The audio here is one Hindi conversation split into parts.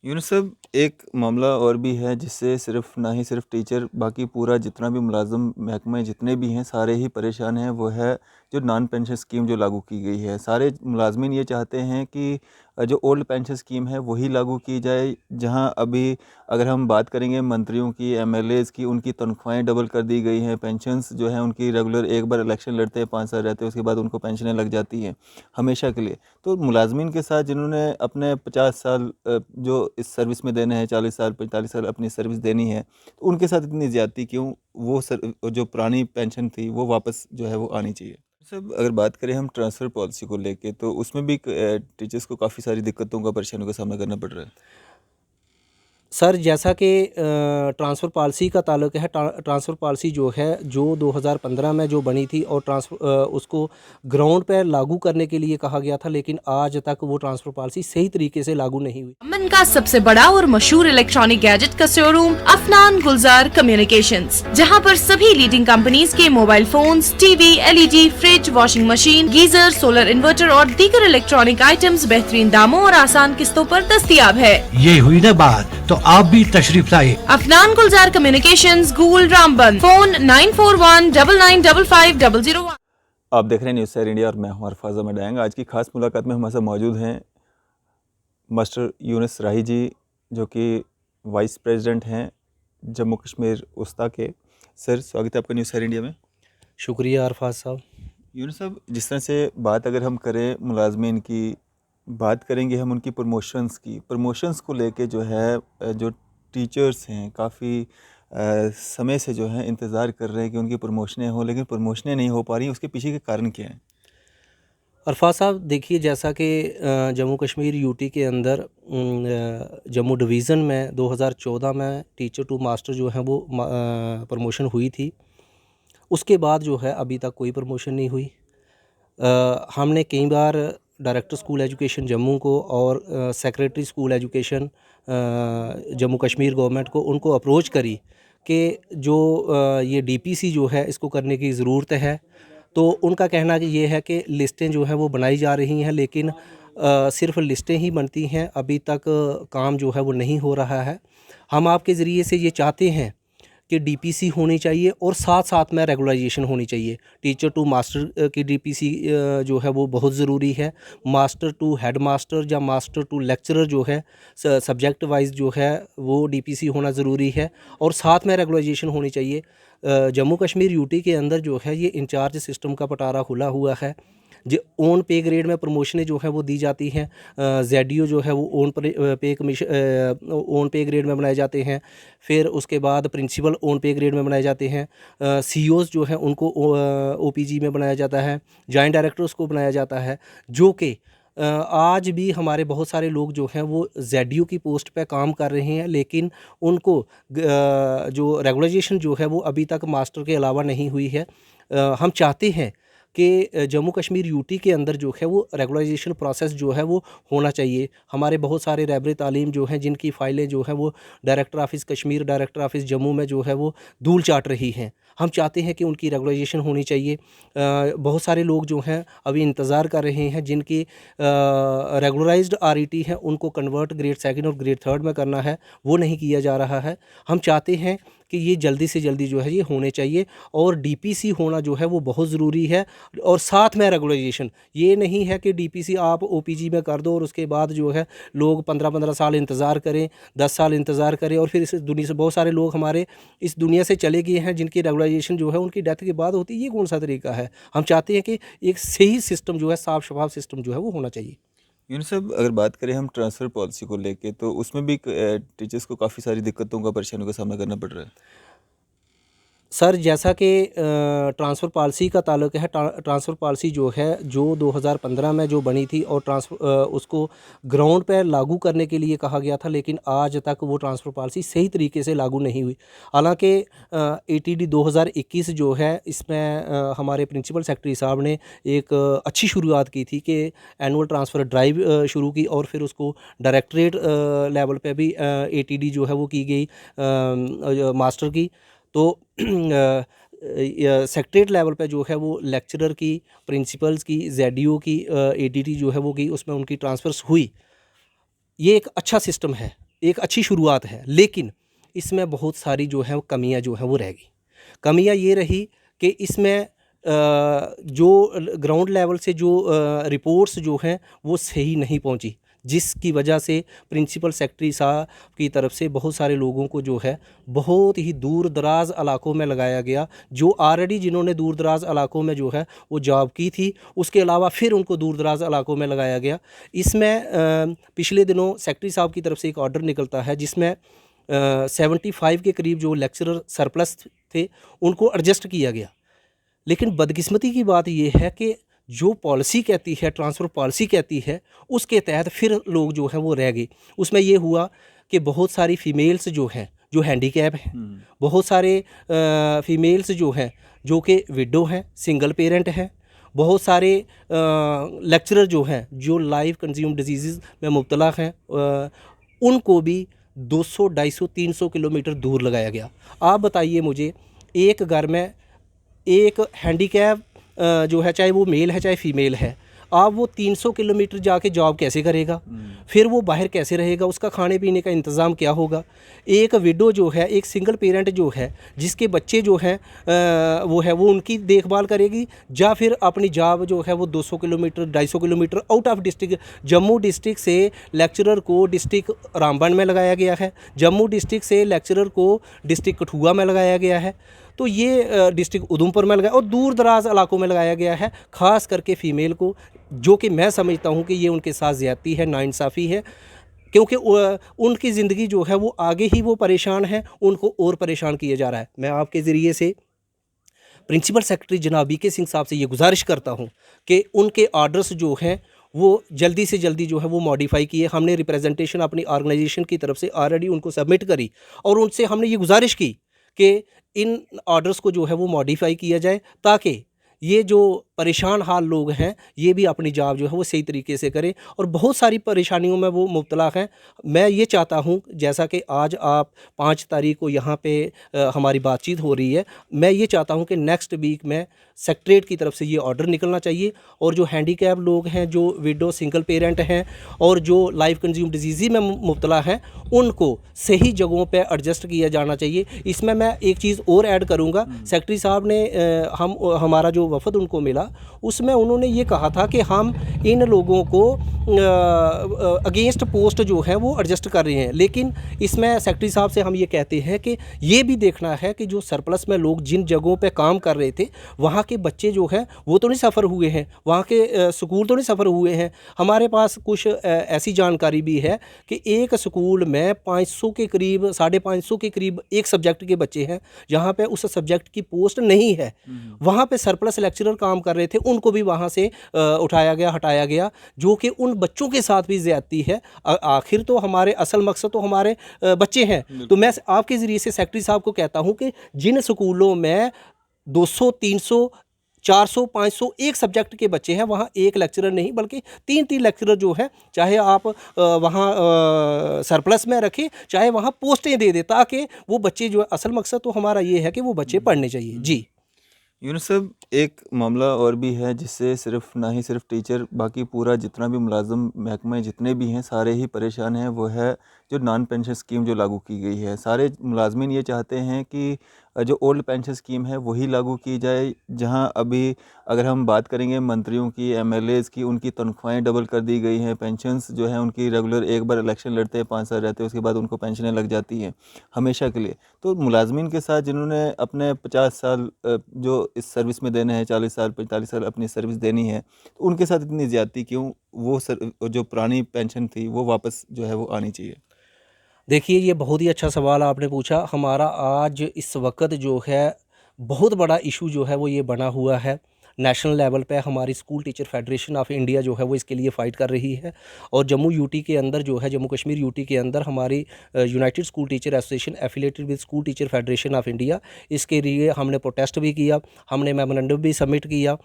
यूनुस साहब, एक मामला और भी है जिससे सिर्फ ना ही सिर्फ टीचर बाकी पूरा जितना भी मुलाज़िम महकमे जितने भी हैं सारे ही परेशान हैं। वो है जो नॉन पेंशन स्कीम जो लागू की गई है। सारे मुलाज़मिन ये चाहते हैं कि जो ओल्ड पेंशन स्कीम है वही लागू की जाए। जहां अभी अगर हम बात करेंगे मंत्रियों की, एमएलएज़ की, उनकी तनख्वाहें डबल कर दी गई हैं। पेंशन्स जो हैं उनकी रेगुलर एक बार इलेक्शन लड़ते हैं, 5 साल रहते हैं, उसके बाद उनको पेंशनें लग जाती हैं हमेशा के लिए। तो मुलाज़मिन के साथ जिन्होंने अपने 50 साल जो इस सर्विस में देने हैं, 40 साल 45 साल अपनी सर्विस देनी है, तो उनके साथ इतनी ज़्यादती क्यों? जो पुरानी पेंशन थी वो वापस जो है वो आनी चाहिए। सब अगर बात करें हम ट्रांसफ़र पॉलिसी को लेके, तो उसमें भी टीचर्स को काफ़ी सारी दिक्कतों का, परेशानियों का सामना करना पड़ रहा है। सर, जैसा कि ट्रांसफ़र पॉलिसी का ताल्लुक है, ट्रांसफ़र पॉलिसी जो है जो 2015 में जो बनी थी और उसको ग्राउंड पर लागू करने के लिए कहा गया था, लेकिन आज तक वो ट्रांसफ़र पॉलिसी सही तरीके से लागू नहीं हुई। अमन का सबसे बड़ा और मशहूर इलेक्ट्रॉनिक गैजेट का शोरूम अफनान गुलजार कम्युनिकेशंस, जहां पर सभी लीडिंग कंपनीज के mobile phones, TV, LED, fridge, washing machine, geyser, solar inverter और दीगर इलेक्ट्रॉनिक आइटम्स बेहतरीन दामों और आसान किस्तों पर दस्तयाब है। ये हुई ना बात, तो आप भी तशरीफ लाए। अफनान गुलजार कम्युनिकेशंस, गूल रामबन, फोन 9419995001। आप देख रहे हैं न्यूज़ सैर इंडिया और मैं हूं अरफाज अहमद डायंग। आज की खास मुलाकात में हमारे साथ मौजूद हैं मास्टर यूनुस राही जी, जो कि वाइस प्रेसिडेंट हैं जम्मू कश्मीर उस्ता के। सर, स्वागत है आपका न्यूज़ सैर इंडिया में। शुक्रिया अरफाज साहब। यूनुस साहब, जिस तरह से बात अगर हम करें मुलाजमीन की, बात करेंगे हम उनकी प्रमोशंस की। प्रमोशंस को लेके जो है जो टीचर्स हैं काफ़ी समय से जो है इंतज़ार कर रहे हैं कि उनकी प्रमोशनें हों, लेकिन प्रमोशनें नहीं हो पा रही हैं। उसके पीछे के कारण क्या हैं? अरफाज साहब, देखिए, जैसा कि जम्मू कश्मीर यूटी के अंदर जम्मू डिवीज़न में 2014 में टीचर टू मास्टर जो है वो प्रमोशन हुई थी। उसके बाद जो है अभी तक कोई प्रमोशन नहीं हुई। हमने कई बार डायरेक्टर स्कूल एजुकेशन जम्मू को और secretary school education Jammu Kashmir government को उनको अप्रोच करी कि जो ये डीपीसी जो है इसको करने की ज़रूरत है। तो उनका कहना कि ये है कि लिस्टें जो हैं वो बनाई जा रही हैं, लेकिन सिर्फ लिस्टें ही बनती हैं, अभी तक काम जो है वो नहीं हो रहा है। हम आपके ज़रिए से ये चाहते हैं कि डीपीसी होनी चाहिए और साथ साथ में रेगुलराइजेशन होनी चाहिए। टीचर टू मास्टर की डीपीसी जो है वो बहुत ज़रूरी है। मास्टर टू हेड मास्टर या मास्टर टू लेक्चरर जो है सब्जेक्ट वाइज जो है वो डीपीसी होना ज़रूरी है और साथ में रेगुलराइजेशन होनी चाहिए। जम्मू कश्मीर यूटी के अंदर जो है ये इंचार्ज सिस्टम का पटारा खुला हुआ है। जो ओन पे ग्रेड में प्रमोशनें जो है वो दी जाती हैं। जेडीओ जो है वो ओन पे ग्रेड में बनाए जाते हैं। फिर उसके बाद प्रिंसिपल ओन पे ग्रेड में बनाए जाते हैं। सीईओज़ जो हैं उनको ओपीजी में बनाया जाता है। जॉइंट डायरेक्टर्स को बनाया जाता है, जो कि आज भी हमारे बहुत सारे लोग जो हैं वो जेडीओ की पोस्ट पे काम कर रहे हैं, लेकिन उनको जो रेगुलाइजेशन जो है वो अभी तक मास्टर के अलावा नहीं हुई है। हम चाहते हैं कि जम्मू कश्मीर यूटी के अंदर जो है वो रेगुलराइजेशन प्रोसेस जो है वो होना चाहिए। हमारे बहुत सारे रहबर तालीम जो हैं जिनकी फ़ाइलें जो हैं वो director office Kashmir, director office Jammu में जो है वो धूल चाट रही हैं। हम चाहते हैं कि उनकी रेगुलराइजेशन होनी चाहिए। बहुत सारे लोग जो हैं अभी इंतज़ार कर रहे हैं जिनकी रेगुलराइज्ड आरईटी है, उनको कन्वर्ट ग्रेड सेकंड और ग्रेड थर्ड में करना है, वो नहीं किया जा रहा है। हम चाहते हैं कि ये जल्दी से जल्दी जो है ये होने चाहिए और डीपीसी होना जो है वो बहुत ज़रूरी है और साथ में रेगुलराइजेशन। ये नहीं है कि डीपीसी आप ओपीजी में कर दो और उसके बाद जो है लोग 15-15 साल इंतज़ार करें, 10 साल इंतज़ार करें और फिर इस दुनिया से बहुत सारे लोग हमारे इस दुनिया से चले गए हैं जिनकी रेगुलराइजेशन जो है उनकी डेथ के बाद होती है। ये कौन सा तरीका है? हम चाहते हैं कि एक सही सिस्टम जो है, साफ शफाफ सिस्टम जो है वो होना चाहिए। यूनुस साहब, अगर बात करें हम ट्रांसफ़र पॉलिसी को लेके, तो उसमें भी टीचर्स को काफ़ी सारी दिक्कतों का, परेशानियों का सामना करना पड़ रहा है। सर, जैसा कि ट्रांसफ़र पॉलिसी का ताल्लुक है, ट्रांसफ़र पॉलिसी जो है जो 2015 में जो बनी थी और उसको ग्राउंड पर लागू करने के लिए कहा गया था, लेकिन आज तक वो ट्रांसफ़र पॉलिसी सही तरीके से लागू नहीं हुई। हालांकि एटीडी 2021 जो है इसमें हमारे प्रिंसिपल सेक्रेटरी साहब ने एक अच्छी शुरुआत की थी कि एनुअल ट्रांसफ़र ड्राइव शुरू की और फिर उसको डायरेक्टरेट लेवल पे भी एटीडी जो है वो की गई मास्टर की। तो सेक्रेटरीट लेवल पे जो है वो लेक्चरर की, प्रिंसिपल्स की, जेडीओ की एडीटी जो है वो की, उसमें उनकी ट्रांसफ़र्स हुई। ये एक अच्छा सिस्टम है। एक अच्छी शुरुआत है, लेकिन इसमें बहुत सारी जो है वो कमियां जो हैं वो रह गई। कमियां ये रही कि इसमें जो ग्राउंड लेवल से जो रिपोर्ट्स जो हैं वो सही नहीं पहुंची, जिसकी वजह से प्रिंसिपल सेक्रेटरी साहब की तरफ से बहुत सारे लोगों को जो है बहुत ही दूर दराज इलाकों में लगाया गया, जो ऑलरेडी जिन्होंने दूर दराज इलाकों में जो है वो जॉब की थी, उसके अलावा फिर उनको दूर दराज इलाकों में लगाया गया। इसमें पिछले दिनों सेक्रेटरी साहब की तरफ से एक ऑर्डर निकलता है जिसमें 75 के करीब जो लेक्चरर सरप्लस थे उनको एडजस्ट किया गया। लेकिन बदकिस्मती की बात यह है कि जो पॉलिसी कहती है, ट्रांसफ़र पॉलिसी कहती है, उसके तहत फिर लोग जो हैं वो रह गए। उसमें ये हुआ कि बहुत सारी फ़ीमेल्स जो हैं जो हैंडीकैप हैं, बहुत सारे फ़ीमेल्स जो हैं जो कि विडो हैं, सिंगल पेरेंट हैं, बहुत सारे लेक्चरर जो हैं जो लाइव कंज्यूम डिजीज़ में मुब्तला हैं, उनको भी 200, 250, 300 किलोमीटर दूर लगाया गया। आप बताइए मुझे, एक घर में एक हैंडीकैप जो है, चाहे वो मेल है चाहे फीमेल है, आप वो 300 किलोमीटर जाके जॉब कैसे करेगा? फिर वो बाहर कैसे रहेगा? उसका खाने पीने का इंतज़ाम क्या होगा? एक विडो जो है, एक सिंगल पेरेंट जो है, जिसके बच्चे जो हैं वो उनकी देखभाल करेगी, या फिर अपनी जॉब जो है वो 200 kilometre 250 kilometre out of district, Jammu district से लेक्चरर को डिस्ट्रिक्ट रामबन में लगाया गया है, जम्मू डिस्ट्रिक्ट से लेक्चरर को डिस्ट्रिक्ट कठुआ में लगाया गया है, तो ये डिस्ट्रिक्ट उधमपुर में लगाया और दूर दराज इलाकों में लगाया गया है, ख़ास करके फ़ीमेल को, जो कि मैं समझता हूँ कि ये उनके साथ ज़्यादती है, नाइंसाफ़ी है, क्योंकि उनकी ज़िंदगी जो है वो आगे ही वो परेशान है, उनको और परेशान किया जा रहा है। मैं आपके ज़रिए से प्रिंसिपल सेक्रेटरी जनाब BK सिंह साहब से ये गुजारिश करता हूँ कि उनके ऑर्डर्स जो हैं वो जल्दी से जल्दी जो है वो मॉडिफाई किए। हमने रिप्रेजेंटेशन अपनी ऑर्गेनाइजेशन की तरफ से ऑलरेडी उनको सबमिट करी और उनसे हमने ये गुजारिश की कि इन ऑर्डर्स को जो है वो मॉडिफाई किया जाए, ताकि ये जो परेशान हाल लोग हैं ये भी अपनी जॉब जो है वो सही तरीके से करें, और बहुत सारी परेशानियों में वो मुब्तला हैं। मैं ये चाहता हूँ, जैसा कि आज आप 5 तारीख को यहाँ पे हमारी बातचीत हो रही है, मैं ये चाहता हूँ कि नेक्स्ट वीक में सेक्रेटरीट की तरफ से ये ऑर्डर निकलना चाहिए, और जो हैंडीकैप लोग हैं, जो विडो सिंगल पेरेंट हैं और जो लाइफ कंज्यूम डिजीज़ में मुब्तला हैं, उनको सही जगहों पे एडजस्ट किया जाना चाहिए। इसमें मैं एक चीज़ और ऐड करूँगा, सेक्रेटरी साहब ने हमारा जो वफ़द उनको मिला, उसमें उन्होंने ये कहा था कि हम इन लोगों को अगेंस्ट पोस्ट जो है वो एडजस्ट कर रहे हैं, लेकिन इसमें सेक्रेटरी साहब से हम ये कहते हैं कि ये भी देखना है कि जो सरप्लस में लोग जिन जगहों पे काम कर रहे थे, वहाँ के बच्चे जो हैं वो तो नहीं सफ़र हुए हैं, वहाँ के स्कूल तो नहीं सफ़र हुए हैं। हमारे पास कुछ ऐसी जानकारी भी है कि एक स्कूल में 500 के करीब, 550 के करीब एक सब्जेक्ट के बच्चे हैं, जहाँ पे उस सब्जेक्ट की पोस्ट नहीं है, वहाँ पे सरप्लस लेक्चरर काम कर रहे थे, उनको भी वहाँ से उठाया गया, हटाया गया, जो कि उन बच्चों के साथ भी ज़्यादती है। आखिर तो हमारे असल मकसद तो हमारे बच्चे हैं। तो मैं आपके ज़रिए से सेक्रेटरी साहब को कहता हूँ कि जिन स्कूलों में 200, 300, 400, 500 एक सब्जेक्ट के बच्चे हैं, वहाँ एक लेक्चरर नहीं बल्कि 3-3 लेक्चरर जो है, चाहे आप वहाँ सरप्लस में रखें, चाहे वहाँ पोस्टें दे दें, ताकि वो बच्चे जो है, असल मकसद तो हमारा ये है कि वो बच्चे पढ़ने चाहिए। जी यूनुस साहब, एक मामला और भी है जिससे सिर्फ ना ही सिर्फ टीचर, बाकी पूरा जितना भी मुलाजिम महकमे जितने भी हैं सारे ही परेशान हैं। वो है जो नॉन पेंशन स्कीम जो लागू की गई है। सारे मुलाजमीन ये चाहते हैं कि जो ओल्ड पेंशन स्कीम है वही लागू की जाए। जहां अभी अगर हम बात करेंगे मंत्रियों की, MLAs की, उनकी तनख्वाहें डबल कर दी गई हैं। पेंशन्स जो है उनकी रेगुलर, एक बार इलेक्शन लड़ते हैं 5 साल रहते हैं, उसके बाद उनको पेंशनें लग जाती हैं हमेशा के लिए। तो मुलाजमीन के साथ जिन्होंने अपने 50 साल जो इस सर्विस में देने हैं, 40 साल 45 साल अपनी सर्विस देनी है, तो उनके साथ इतनी ज़्यादती क्यों? वो जो पुरानी पेंशन थी वो वापस जो है वो आनी चाहिए। देखिए, ये बहुत ही अच्छा सवाल आपने पूछा। हमारा आज इस वक्त जो है बहुत बड़ा इशू जो है वो ये बना हुआ है। नेशनल लेवल पे हमारी school teacher federation of India जो है वो इसके लिए फ़ाइट कर रही है, और जम्मू यूटी के अंदर जो है, जम्मू कश्मीर यूटी के अंदर हमारी United school teacher association affiliated with school teacher federation of India, इसके लिए हमने प्रोटेस्ट भी किया, हमने मेमोरेंडम भी सबमिट किया।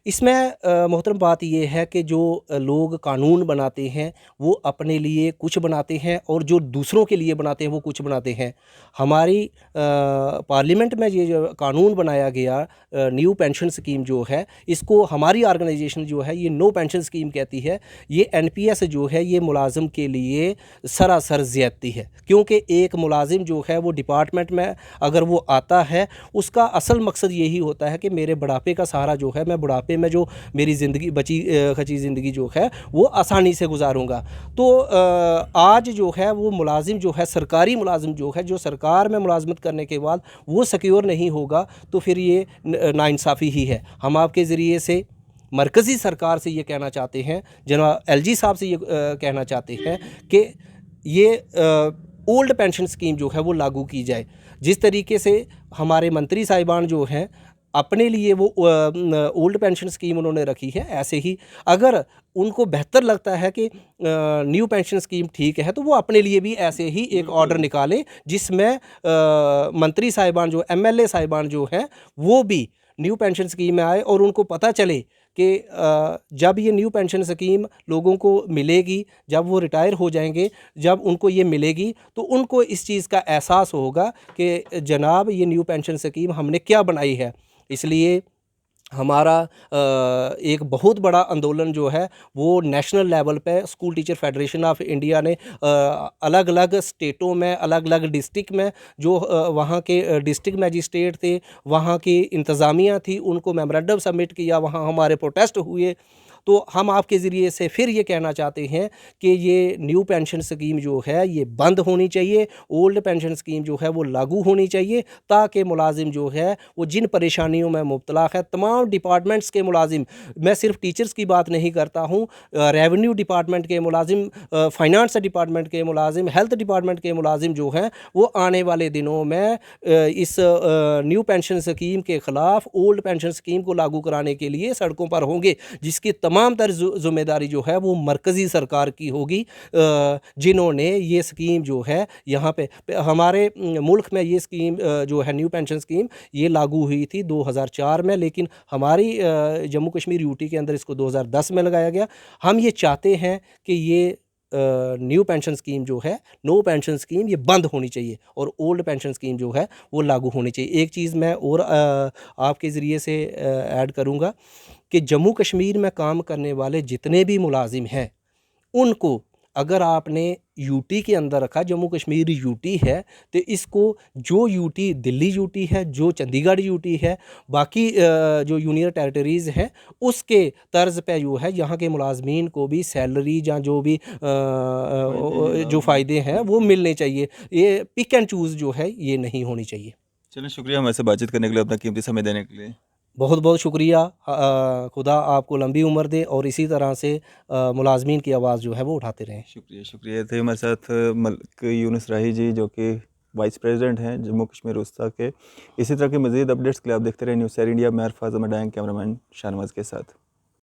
इसमें मोहतरम बात ये है कि जो लोग कानून बनाते हैं वो अपने लिए कुछ बनाते हैं और जो दूसरों के लिए बनाते हैं वो कुछ बनाते हैं। हमारी पार्लियामेंट में ये जो कानून बनाया गया न्यू पेंशन स्कीम जो है, इसको हमारी ऑर्गेनाइजेशन जो है ये नो पेंशन स्कीम कहती है। ये एनपीएस जो है ये मुलाजिम के लिए सरासर ज़्यादती है, क्योंकि एक मुलाजिम जो है वो डिपार्टमेंट में अगर वो आता है उसका असल मकसद यही होता है कि मेरे बुढ़ापे का सहारा जो है, मैं बुढ़ापे में जो मेरी ज़िंदगी बची खची ज़िंदगी जो है वो आसानी से गुजारूंगा। तो आज जो है वो मुलाजिम जो है, सरकारी मुलाजिम जो है, जो सरकार में मुलाजमत करने के बाद वो सिक्योर नहीं होगा, तो फिर ये नाइंसाफ़ी ही है। हम आपके ज़रिए से मरकज़ी सरकार से ये कहना चाहते हैं, जनाब एलजी साहब से ये कहना चाहते हैं कि ये ओल्ड पेंशन स्कीम जो है वो लागू की जाए। जिस तरीके से हमारे मंत्री साहिबान जो हैं अपने लिए वो ओल्ड पेंशन स्कीम उन्होंने रखी है, ऐसे ही अगर उनको बेहतर लगता है कि न्यू पेंशन स्कीम ठीक है तो वो अपने लिए भी ऐसे ही एक ऑर्डर निकालें जिसमें मंत्री साहिबान जो एमएलए साहिबान जो हैं वो भी न्यू पेंशन स्कीम में आए और उनको पता चले कि जब ये न्यू पेंशन स्कीम लोगों को मिलेगी, जब वो रिटायर हो जाएंगे, जब उनको ये मिलेगी तो उनको इस चीज़ का एहसास होगा कि जनाब ये न्यू पेंशन स्कीम हमने क्या बनाई है। इसलिए हमारा एक बहुत बड़ा आंदोलन जो है वो नेशनल लेवल पे school teacher federation of India ने अलग अलग स्टेटों में, अलग अलग डिस्ट्रिक्ट में जो वहाँ के डिस्ट्रिक्ट मैजिस्ट्रेट थे, वहाँ की इंतज़ामिया थी, उनको मेमोरेंडम सबमिट किया, वहाँ हमारे प्रोटेस्ट हुए। तो हम आपके ज़रिए से फिर ये कहना चाहते हैं कि ये न्यू पेंशन स्कीम जो है ये बंद होनी चाहिए, ओल्ड पेंशन स्कीम जो है वो लागू होनी चाहिए, ताकि मुलाजिम जो है वो जिन परेशानियों में मुब्तला है, तमाम डिपार्टमेंट्स के मुलाजिम, मैं सिर्फ टीचर्स की बात नहीं करता हूँ, रेवेन्यू डिपार्टमेंट के मुलाजिम, फाइनेंस डिपार्टमेंट के मुलाजिम, हेल्थ डिपार्टमेंट के मुलाजिम जो हैं वो आने वाले दिनों में इस न्यू पेंशन स्कीम के ख़िलाफ़ ओल्ड पेंशन स्कीम को लागू कराने के लिए सड़कों पर होंगे, जिसकी तमाम तर ज़िम्मेदारी जो है वो मरकज़ी सरकार की होगी, जिन्होंने ये स्कीम जो है यहाँ पे हमारे मुल्क में ये स्कीम जो है न्यू पेंशन स्कीम ये लागू हुई थी 2004 में, लेकिन हमारी जम्मू कश्मीर यूटी के अंदर इसको 2010 में लगाया गया। हम ये चाहते हैं कि ये न्यू पेंशन स्कीम जो है, नो पेंशन स्कीम, ये बंद होनी चाहिए और ओल्ड पेंशन स्कीम जो है वो लागू होनी चाहिए। एक चीज़ मैं और आपके ज़रिए से ऐड करूँगा कि जम्मू कश्मीर में काम करने वाले जितने भी मुलाजिम हैं उनको अगर आपने यूटी के अंदर रखा, जम्मू कश्मीर यूटी है, तो इसको जो यूटी दिल्ली यूटी है, जो चंडीगढ़ यूटी है, बाकी जो यूनियन टेरिटरीज़ हैं उसके तर्ज पे जो है यहाँ के मुलाजमीन को भी सैलरी या जो भी जो फ़ायदे हैं वो मिलने चाहिए। ये पिक एंड चूज़ जो है ये नहीं होनी चाहिए। चलिए, शुक्रिया हमारे से बातचीत करने के लिए, अपना कीमती समय देने के लिए। बहुत बहुत शुक्रिया। खुदा आपको लंबी उम्र दे और इसी तरह से मुलाजमीन की आवाज़ जो है वो उठाते रहें। शुक्रिया। शुक्रिया। थे हमारे साथ मलिक यूनुस राही जी, जो कि वाइस प्रेसिडेंट हैं जम्मू कश्मीर वस्ता के। इसी तरह के मज़ीद अपडेट्स के लिए आप देखते रहे न्यूज़ सैर इंडिया। मैं अरफाज अहमद, कैमरामैन शाहनवाज के साथ।